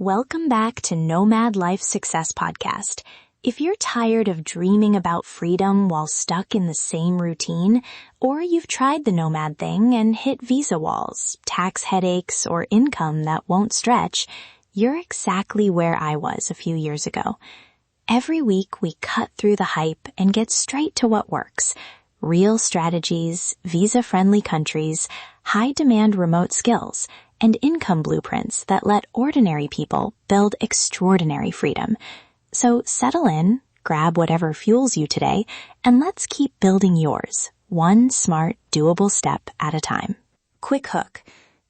Welcome back to Nomad Life Success Podcast. If you're tired of dreaming about freedom while stuck in the same routine, or you've tried the nomad thing and hit visa walls, tax headaches, or income that won't stretch, you're exactly where I was a few years ago. Every week we cut through the hype and get straight to what works. Real strategies, visa-friendly countries, high-demand remote skills, and income blueprints that let ordinary people build extraordinary freedom. So settle in, grab whatever fuels you today, and let's keep building yours, one smart, doable step at a time. Quick hook.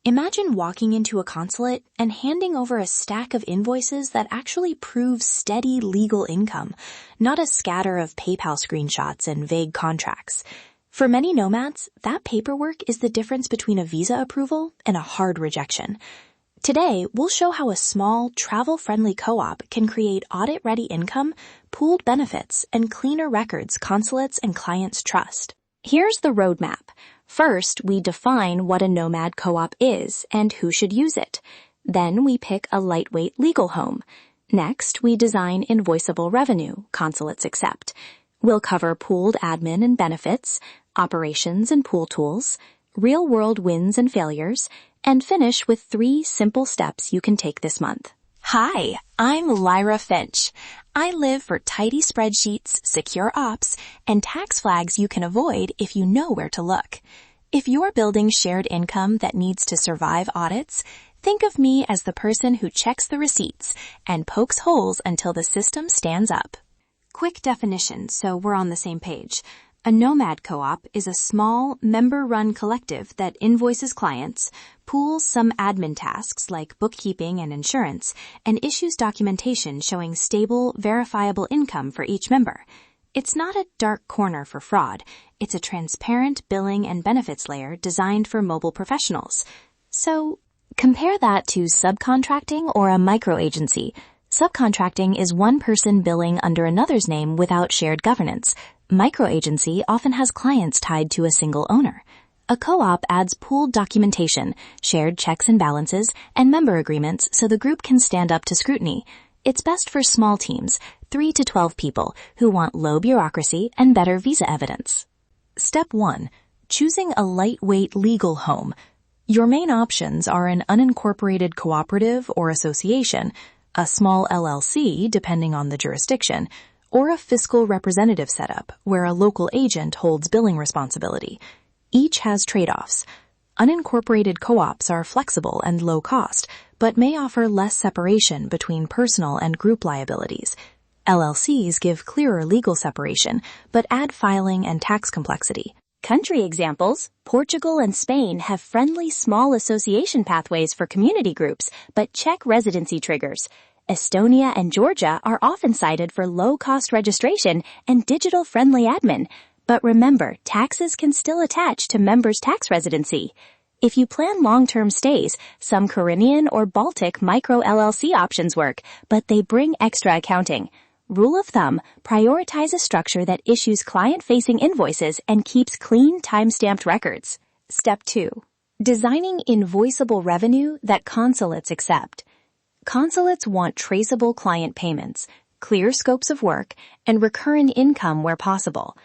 Imagine walking into a consulate and handing over a stack of invoices that actually prove steady legal income, not a scatter of PayPal screenshots and vague contracts. For many nomads, that paperwork is the difference between a visa approval and a hard rejection. Today, we'll show how a small, travel-friendly co-op can create audit-ready income, pooled benefits, and cleaner records consulates and clients trust. Here's the roadmap. First, we define what a nomad co-op is and who should use it. Then we pick a lightweight legal home. Next, we design invoiceable revenue, consulates accept. We'll cover pooled admin and benefits, operations and pool tools, real-world wins and failures, and finish with 3 simple steps you can take this month. Hi, I'm Lyra Finch. I live for tidy spreadsheets, secure ops, and tax flags you can avoid if you know where to look. If you're building shared income that needs to survive audits, think of me as the person who checks the receipts and pokes holes until the system stands up. Quick definition so we're on the same page. A nomad co-op is a small, member-run collective that invoices clients, pools some admin tasks like bookkeeping and insurance, and issues documentation showing stable, verifiable income for each member. It's not a dark corner for fraud. It's a transparent billing and benefits layer designed for mobile professionals. So, compare that to subcontracting or a micro-agency. Subcontracting is one person billing under another's name without shared governance. Microagency often has clients tied to a single owner. A co-op adds pooled documentation, shared checks and balances, and member agreements so the group can stand up to scrutiny. It's best for small teams, 3 to 12 people, who want low bureaucracy and better visa evidence. Step 1. Choosing a lightweight legal home. Your main options are an unincorporated cooperative or association, a small LLC depending on the jurisdiction, or a fiscal representative setup where a local agent holds billing responsibility. Each has trade-offs. Unincorporated co-ops are flexible and low cost, but may offer less separation between personal and group liabilities. LLCs give clearer legal separation, but add filing and tax complexity. Country examples: Portugal and Spain have friendly small association pathways for community groups, but check residency triggers. Estonia and Georgia are often cited for low-cost registration and digital-friendly admin. But remember, taxes can still attach to members' tax residency. If you plan long-term stays, some Caribbean or Baltic micro-LLC options work, but they bring extra accounting. Rule of thumb, prioritize a structure that issues client-facing invoices and keeps clean, time-stamped records. Step 2. Designing invoiceable revenue that consulates accept. Consulates want traceable client payments, clear scopes of work, and recurring income where possible.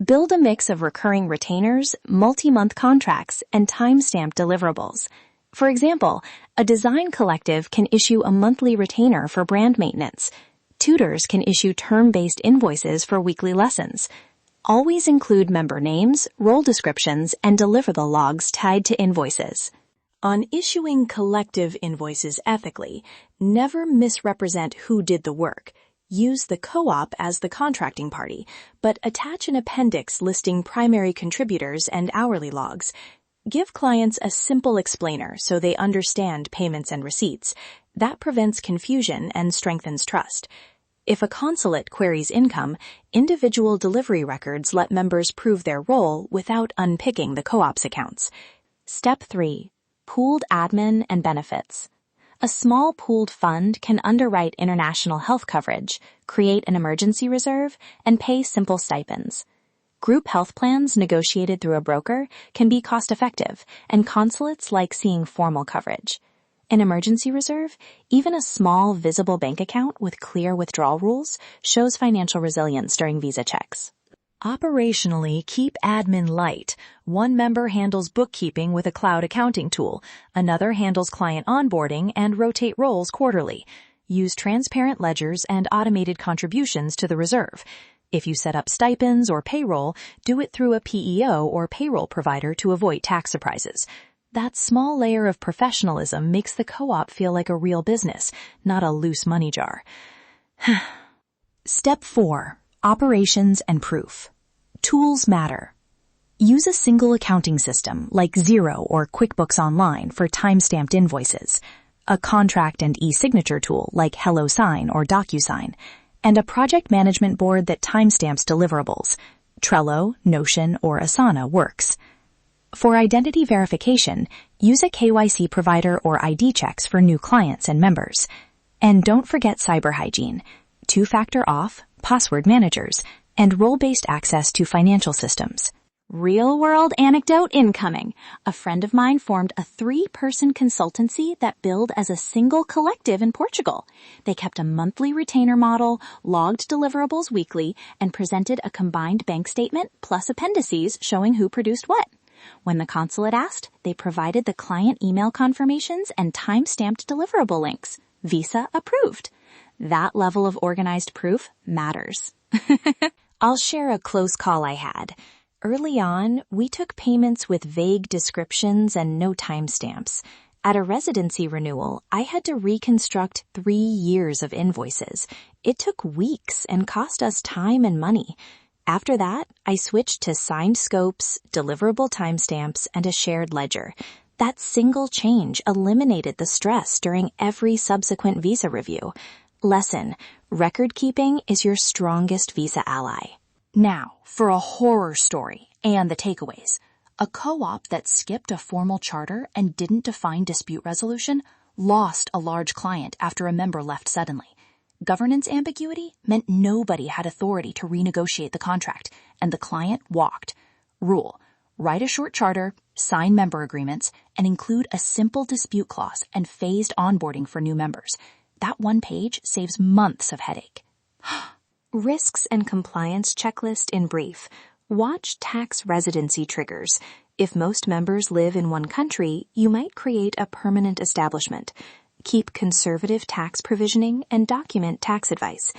Build a mix of recurring retainers, multi-month contracts, and time-stamped deliverables. For example, a design collective can issue a monthly retainer for brand maintenance. Tutors can issue term-based invoices for weekly lessons. Always include member names, role descriptions, and deliverable logs tied to invoices. On issuing collective invoices ethically, never misrepresent who did the work. Use the co-op as the contracting party, but attach an appendix listing primary contributors and hourly logs. Give clients a simple explainer so they understand payments and receipts. That prevents confusion and strengthens trust. If a consulate queries income, individual delivery records let members prove their role without unpicking the co-op's accounts. Step 3. Pooled admin and benefits. A small pooled fund can underwrite international health coverage, create an emergency reserve, and pay simple stipends. Group health plans negotiated through a broker can be cost-effective, and consulates like seeing formal coverage. An emergency reserve, even a small, visible bank account with clear withdrawal rules, shows financial resilience during visa checks. Operationally, keep admin light. One member handles bookkeeping with a cloud accounting tool. Another handles client onboarding and rotate roles quarterly. Use transparent ledgers and automated contributions to the reserve. If you set up stipends or payroll, do it through a PEO or payroll provider to avoid tax surprises. That small layer of professionalism makes the co-op feel like a real business, not a loose money jar. Step 4. Operations and proof. Tools matter. Use a single accounting system like Xero or QuickBooks Online for time-stamped invoices, a contract and e-signature tool like HelloSign or DocuSign, and a project management board that timestamps deliverables. Trello, Notion, or Asana works. For identity verification, use a KYC provider or ID checks for new clients and members. And don't forget cyber hygiene, two-factor auth, password managers, and role-based access to financial systems. Real-world anecdote incoming. A friend of mine formed a 3-person consultancy that billed as a single collective in Portugal. They kept a monthly retainer model, logged deliverables weekly, and presented a combined bank statement plus appendices showing who produced what. When the consulate asked, they provided the client email confirmations and time-stamped deliverable links. Visa approved. That level of organized proof matters. I'll share a close call I had. Early on, we took payments with vague descriptions and no timestamps. At a residency renewal, I had to reconstruct 3 years of invoices. It took weeks and cost us time and money. After that, I switched to signed scopes, deliverable timestamps, and a shared ledger. That single change eliminated the stress during every subsequent visa review. Lesson: record keeping is your strongest visa ally. Now, for a horror story and the takeaways. A co-op that skipped a formal charter and didn't define dispute resolution lost a large client after a member left suddenly. Governance ambiguity meant nobody had authority to renegotiate the contract, and the client walked. Rule: write a short charter, sign member agreements, and include a simple dispute clause and phased onboarding for new members. That one page saves months of headache. Risks and compliance checklist in brief. Watch tax residency triggers. If most members live in one country, you might create a permanent establishment. Keep conservative tax provisioning and document tax advice.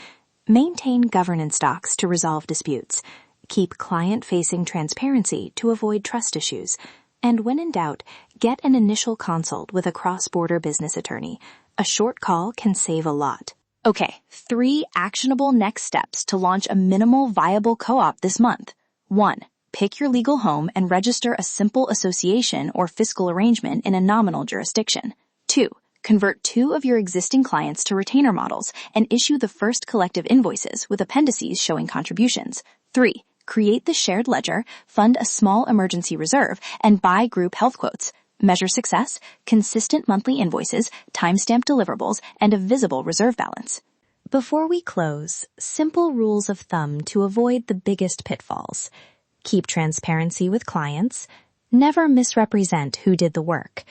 Maintain governance docs to resolve disputes. Keep client-facing transparency to avoid trust issues. And when in doubt, get an initial consult with a cross-border business attorney. A short call can save a lot. Okay, 3 actionable next steps to launch a minimal viable co-op this month. 1. Pick your legal home and register a simple association or fiscal arrangement in a nominal jurisdiction. 2. Convert 2 of your existing clients to retainer models and issue the first collective invoices with appendices showing contributions. 3. Create the shared ledger, fund a small emergency reserve, and buy group health quotes. Measure success: consistent monthly invoices, timestamped deliverables, and a visible reserve balance. Before we close, simple rules of thumb to avoid the biggest pitfalls. Keep transparency with clients. Never misrepresent who did the work.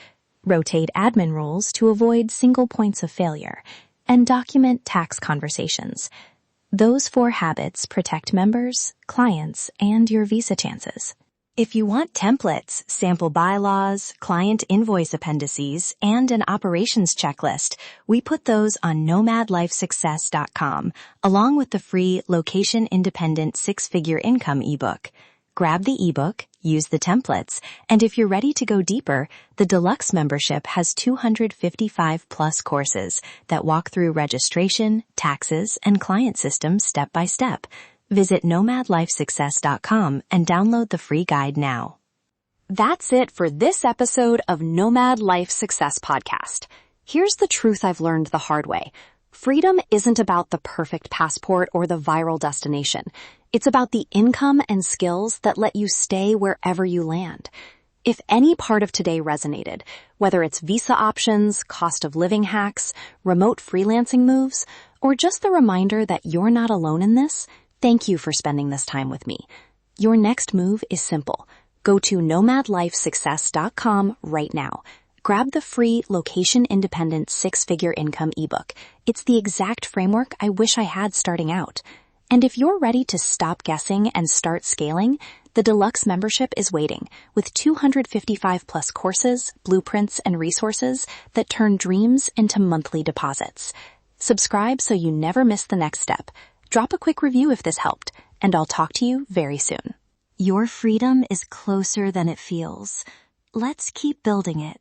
Rotate admin roles to avoid single points of failure. And document tax conversations. Those 4 habits protect members, clients, and your visa chances. If you want templates, sample bylaws, client invoice appendices, and an operations checklist, we put those on nomadlifesuccess.com, along with the free Location-Independent 6-Figure Income ebook. Grab the ebook, use the templates, and if you're ready to go deeper, the Deluxe membership has 255+ courses that walk through registration, taxes, and client systems step by step. Visit nomadlifesuccess.com and download the free guide now. That's it for this episode of Nomad Life Success Podcast. Here's the truth I've learned the hard way. Freedom isn't about the perfect passport or the viral destination. It's about the income and skills that let you stay wherever you land. If any part of today resonated, whether it's visa options, cost of living hacks, remote freelancing moves, or just the reminder that you're not alone in this, thank you for spending this time with me. Your next move is simple. Go to nomadlifesuccess.com right now. Grab the free Location Independent 6-Figure Income ebook. It's the exact framework I wish I had starting out. And if you're ready to stop guessing and start scaling, the Deluxe membership is waiting with 255 plus courses, blueprints, and resources that turn dreams into monthly deposits. Subscribe so you never miss the next step. Drop a quick review if this helped, and I'll talk to you very soon. Your freedom is closer than it feels. Let's keep building it.